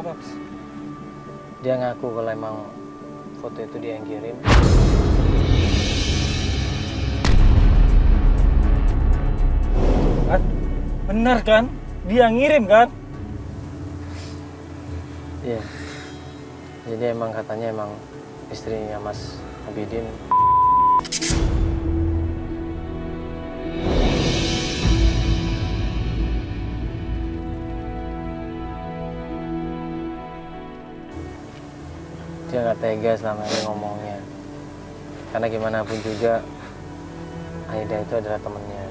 Kenapa, Mas? Dia ngaku kalau emang foto itu dia yang kirim. Kan? Benar kan? Dia ngirim kan? Iya. Jadi emang katanya emang istrinya Mas Abidin. Dia nggak tega selama ini ngomongnya. Karena gimana pun juga Aida itu adalah temennya.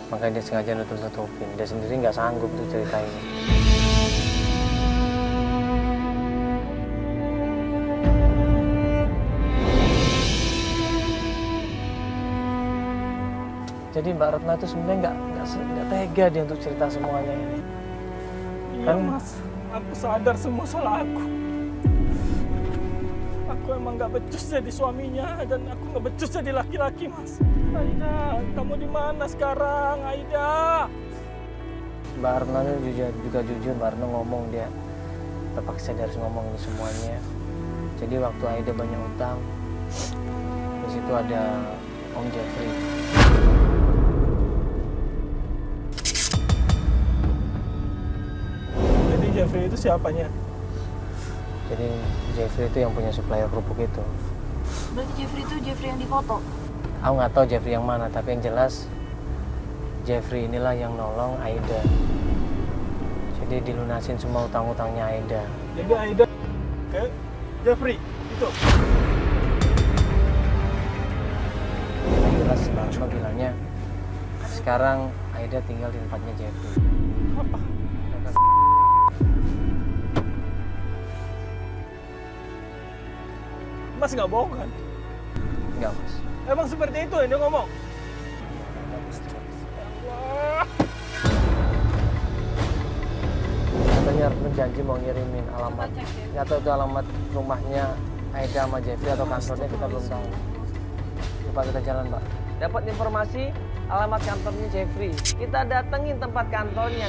Makanya dia sengaja nutup-nutupin. Dia sendiri nggak sanggup tuh ceritain. Jadi Mbak Retno itu sebenarnya nggak tega dia untuk cerita semuanya ini. Iya, Mas. Aku sadar semua salah aku. Aku emang nggak becus jadi suaminya dan aku nggak becus jadi laki-laki, Mas. Aida, kamu di mana sekarang, Aida? Mbak Retno juga jujur, Mbak Retno ngomong dia terpaksa dia harus ngomong ini semuanya. Jadi waktu Aida banyak utang, di situ ada Om Jeffrey. Jadi Jeffrey itu siapanya? Jadi Jeffrey itu yang punya supplier kerupuk itu. Berarti Jeffrey itu Jeffrey yang difoto? Aku nggak tahu Jeffrey yang mana, tapi yang jelas Jeffrey inilah yang nolong Aida. Jadi dilunasin semua utang-utangnya Aida. Jadi Aida ke Jeffrey itu. Yang jelas Mbak Retno bilangnya sekarang Aida tinggal di tempatnya Jeffrey. Apa? Mas nggak bohong kan? Enggak, Mas. Emang seperti itu yang dia ngomong? Katanya Retno janji mau ngirimin alamat. Nggak tahu itu alamat rumahnya Aida sama Jeffrey atau kantornya, kita belum tahu. Coba kita jalan, Pak. Dapat informasi alamat kantornya Jeffrey. Kita datengin tempat kantornya.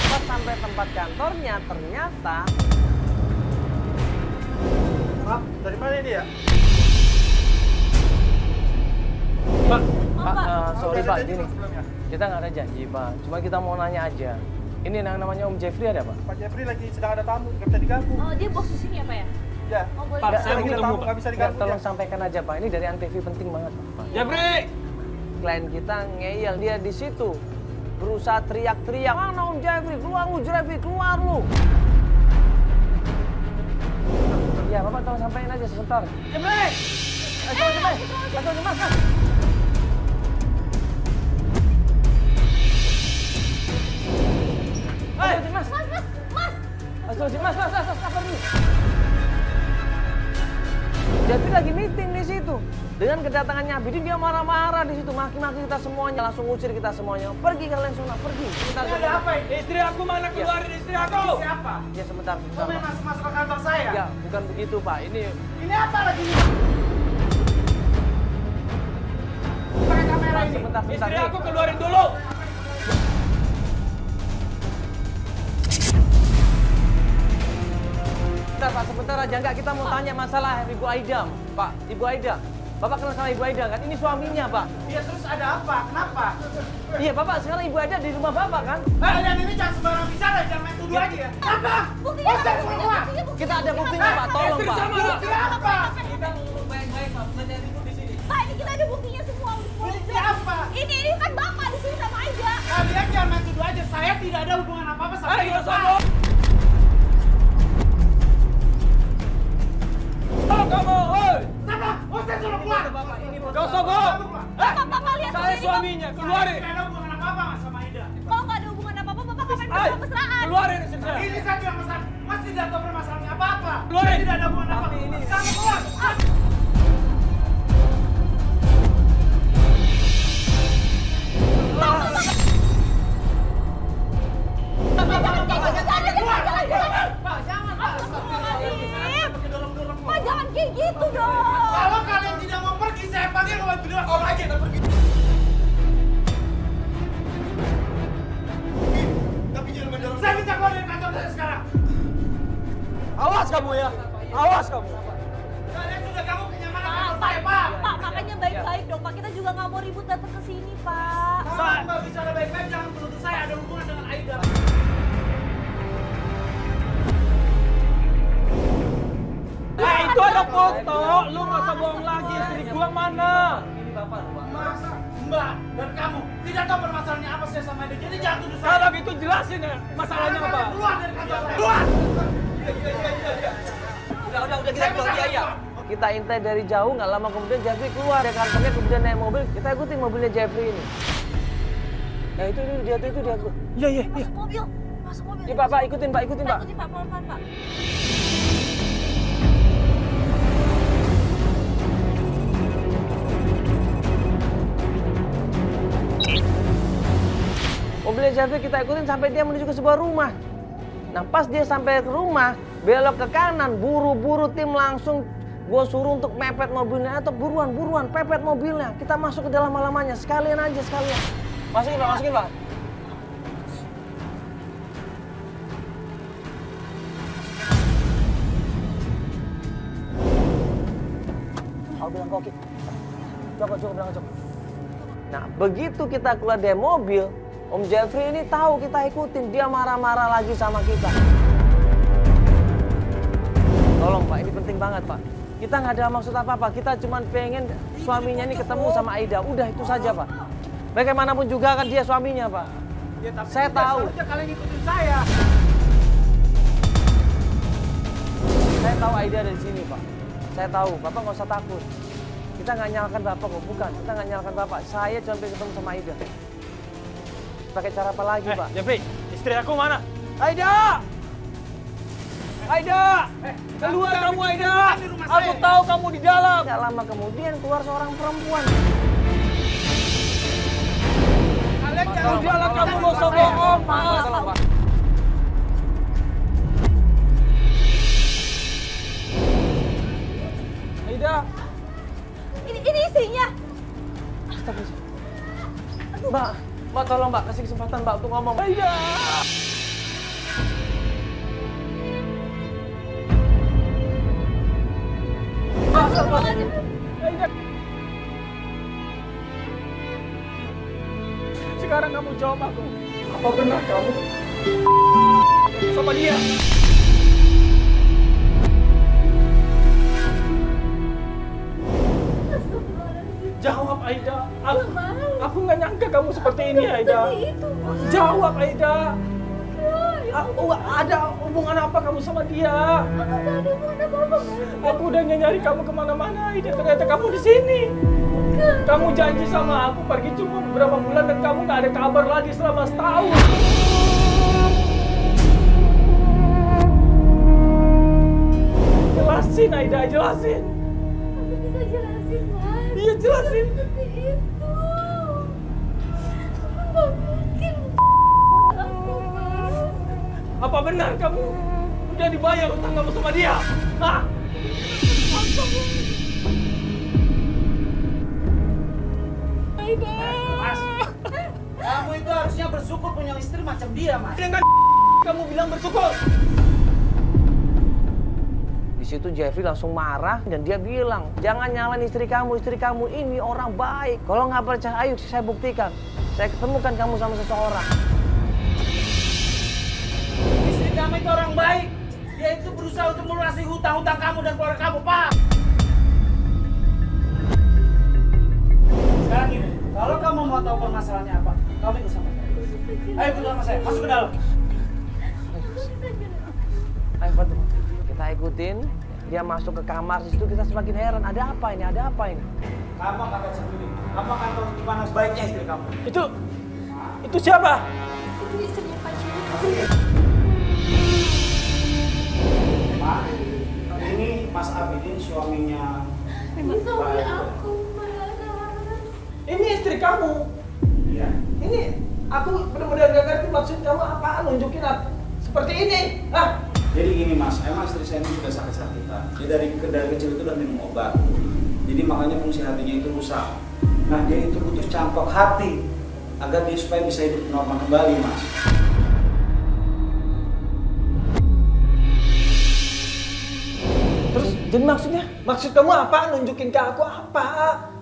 Pas sampai tempat kantornya, ternyata Pak, dari mana ini ya? Pak, Pak. sorry Pak, gini. Kita nggak ada janji, Pak. Cuma kita mau nanya aja. Ini yang namanya Om Jeffrey ada, Pak? Pak Jeffrey lagi sedang ada tamu, nggak bisa diganggu. Oh, dia bos di sini ya, Pak ya? Ya. Oh, boleh. Pak, Nggak, saya mau ketemu, Pak. Nggak bisa Nggak, diganggu. tolong ya. sampaikan aja, Pak. Ini dari Antv penting banget, Pak. Jeffrey! Klien kita ngeyel, dia di situ. Berusaha teriak-teriak. Mana Om Jeffrey? Keluar lu, Jeffrey! Keluar lu! Ya, Bapak tolong sampaikan aja sebentar. Jeffrey! Mas. Hei! Mas. Mas, sabar dulu. Jeffrey lagi meeting di situ. Dengan kedatangannya Abidin, dia marah-marah di situ, maki-maki kita semuanya, langsung ngusir kita semuanya. Pergi kalian semua, pergi. Sebentar, Ini ada apa ini? Istri aku mana? Keluarin istri aku! Siapa? Ya sebentar. Kau main masuk ke kantor saya? Ya, bukan begitu Pak. Ini apa lagi? Pakai kamera ini. Sebentar. Istri aku keluarin dulu. Sebentar Pak, sebentar aja. Enggak, kita mau tanya masalah Ibu Aida, Pak. Ibu Aida. Bapak kenal sama Ibu Aida kan? Ini suaminya, Pak. Iya, terus ada apa? Kenapa? Iya, Bapak sekarang Ibu Aida di rumah Bapak kan? Kalian ini jangan sembarang bicara, jangan main tuduh aja ya. Apa? Buktinya Usir apa? semua. Kita ada buktinya, Pak. Tolong, Pak. Bukti apa? Kita ngomong baik-baik, Pak. Bukan nyari ribut di sini. Pak, ini kita ada buktinya semua. Bukti apa? Ini kan Bapak di sini sama Aida. Kalian jangan main tuduh aja. Saya tidak ada hubungan apa-apa sama Ayo, Bapak. sono. Kamu, oi! Apa? Usir suruh keluar. Kau sogok. Bapak lihat Saya sendiri, suaminya, keluarin. Bapak. Kok nggak ada hubungan apa-apa? Bapak kapan Ayo, pernah mesraan? keluarin istri saya. Ini saya tidak masalah. Mas tidak tahu permasalahannya apa-apa. Keluarin. Tidak ada hubungan apa. Kamu keluar. Pak, jangan kayak gitu dong. Kalau kalian tidak mau pergi, saya panggil orang aja dan pergi. kamu ya. Awas kamu. Kalian sudah ganggu kenyamanan kantor saya, Pak. Pak, makanya baik-baik dong, Pak. Kita juga nggak mau ribut datang ke sini, Pak. Kalau Mbak bicara baik-baik, jangan menuduh saya ada hubungan dengan Aida. Itu ada foto. Lu nggak usah bohong lagi. Istri gua mana? Ini bapak, Pak. Masa Mbak dan kamu tidak tahu permasalahannya apa saya sama Aida. Jadi jangan tuduh saya. Kalau gitu jelasin ya masalahnya apa. Keluar dari kantor saya. Keluar. Udah kita keluar ya. Kita intai dari jauh, nggak lama kemudian Jeffrey keluar dari kantornya, kemudian naik mobil. Kita ikutin mobilnya Jeffrey ini. Nah itu dia. Iya. Masuk mobil. Masuk mobil. Ini Pak, ikutin Pak. Ikutin, Pak. Pelan-pelan, Pak. Mobilnya Jeffrey kita ikutin sampai dia menuju ke sebuah rumah. Nah pas dia sampai ke rumah, belok ke kanan, buru-buru tim langsung gue suruh untuk mepet mobilnya, atau buruan, pepet mobilnya. Kita masuk ke dalam halamannya, sekalian. Masukin Pak. Aku bilang koki. Coba bilang. Nah begitu kita keluar dari mobil, Om Jeffrey ini tahu kita ikutin, dia marah-marah lagi sama kita. Tolong Pak, ini penting banget Pak. Kita nggak ada maksud apa-apa, kita cuma pengen suaminya ini ketemu sama Aida. Udah itu saja Pak. Bagaimanapun juga kan dia suaminya Pak. Ya, tapi Saya tahu. seharusnya kalian ikutin saya. Saya tahu Aida ada di sini Pak. Saya tahu, Bapak nggak usah takut. Kita nggak nyalakan Bapak kok, bukan. Kita nggak nyalakan Bapak. Saya cuma pengen ketemu sama Aida. Pakai cara apa lagi Pak? Jeffrey, istri aku mana? Aida! Keluar kamu Aida! Aku tahu kamu di dalam. Gak lama kemudian keluar seorang perempuan. Kalian Di jangan dalam kamu nggak usah bohong, Pak. Aida, Ini isinya. Mbak tolong Mbak, kasih kesempatan Mbak untuk ngomong. Aida! Aida. Sekarang kamu jawab aku. Apa benar kamu sama dia? Jawab Aida. Aku nggak nyangka kamu seperti ini Aida. Jawab Aida. Ada hubungan apa kamu sama dia? Aku udah nyari kamu kemana-mana Aida. Ternyata kamu di sini. Kamu janji sama aku pergi cuma beberapa bulan dan kamu nggak ada kabar lagi selama setahun. Jelasin Aida, jelasin. Aku bisa jelasin, Mas. Iya jelasin. Seperti itu. Aku nggak mungkin. Aku, Mas. Apa benar kamu udah dibayar utang kamu sama dia? Hah? Aida. Mas, kamu itu harusnya bersyukur punya istri macam dia, Mas. Dengan kamu bilang bersyukur. Di situ Jeffrey langsung marah dan dia bilang, jangan nyalain istri kamu ini orang baik. Kalau nggak percaya, ayo saya buktikan. Saya ketemukan kamu sama seseorang. Istri kamu itu orang baik. Dia itu berusaha untuk melunasi hutang-hutang kamu dan keluarga kamu, Pak. Sekarang gini, kalau kamu mau tahu permasalahannya apa, kamu ikut sama saya. Ayo ikut sama saya, masuk ke dalam. Ayo bantu. Kita ikutin, dia masuk ke kamar, di situ kita semakin heran, ada apa ini? Kamu akan tahu sendiri. Kamu akan tahu gimana sebaiknya istri kamu. Itu siapa? Itu istrinya Pak Jeffrey. Pak, ini Mas Abidin, suaminya. Ini suami aku, Mas. Ini istri kamu. Iya. Ini aku benar-benar gak ngerti maksud kamu apaan nunjukin aku seperti ini. Hah? Jadi gini Mas, emang istri saya ini sudah sakit-sakitan. Dia dari kecil itu udah minum obat. Jadi makanya fungsi hatinya itu rusak. Nah dia itu butuh cangkok hati agar dia supaya bisa hidup normal kembali, Mas. Jadi maksudnya? Maksud kamu apa? Nunjukin ke aku apa?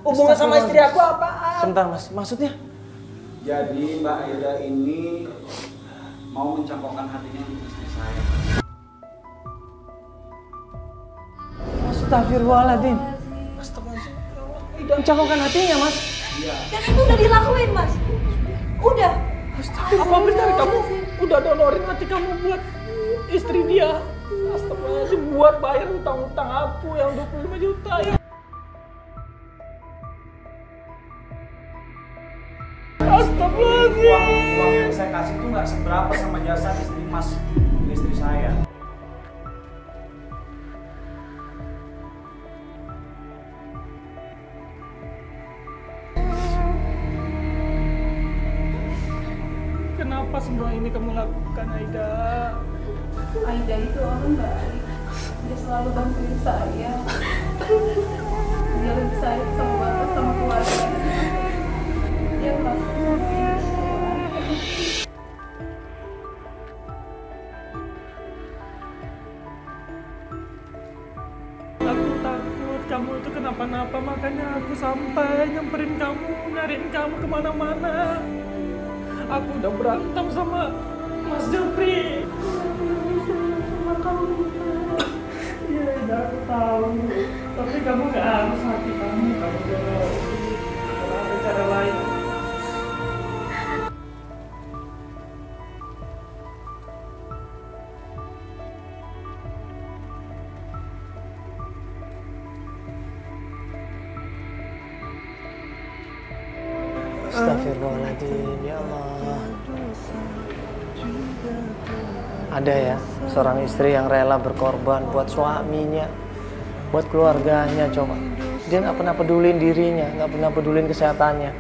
Hubungan sama istri aku apa? Sebentar mas, maksudnya? Jadi Mbak Aida ini mau mencampurkan hatinya untuk istri saya. Astagfirullahaladzim. Astagfirullahaladzim. Mencampurkan hatinya mas. Iya. Dan itu udah dilakuin, Mas. Udah. Apa benar kamu udah donorin hati kamu buat istri dia? Astagfirullahaladzim, buat bayar utang-utang aku yang 25 juta ya. Astagfirullahaladzim. Uang yang saya kasih itu nggak seberapa sama jasa istri Mas, istri saya. Kenapa semua ini kamu lakukan, Aida? Aida itu orang baik. Dia selalu bantuin saya. Dia lebih sayang sama bapak, sama keluarga. Dia ngelakuin semua ini semua. Aku takut kamu itu kenapa-napa, makanya aku sampai nyamperin kamu, nyariin kamu kemana-mana. Aku udah berantem sama Mas Jeffrey. Sama kamu. Iya, udah aku tahu. Tapi kamu gak harus hati kamu kalau ada cara lain. Astagfirullahaladzim, ya Allah. Ada ya, seorang istri yang rela berkorban buat suaminya, buat keluarganya, coba. Dia nggak pernah pedulin dirinya, nggak pernah pedulin kesehatannya.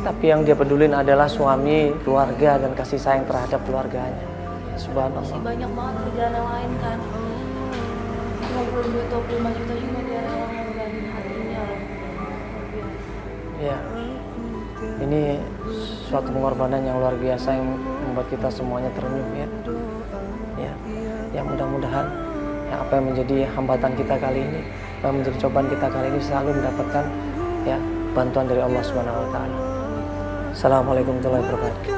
Tapi yang dia pedulin adalah suami, keluarga, dan kasih sayang terhadap keluarganya. Subhanallah. Masih banyak banget kerjaan yang lain kan. Ngumpulin duit 25 juta juga dia rela ngorbanin hatinya loh. Luar biasa. Ya, ini suatu pengorbanan yang luar biasa yang membuat kita semuanya terenyuh ya. Ya mudah-mudahan ya apa yang menjadi hambatan kita kali ini, apa yang menjadi cobaan kita kali ini selalu mendapatkan ya bantuan dari Allah Subhanahu wa taala. Assalamualaikum warahmatullahi wabarakatuh.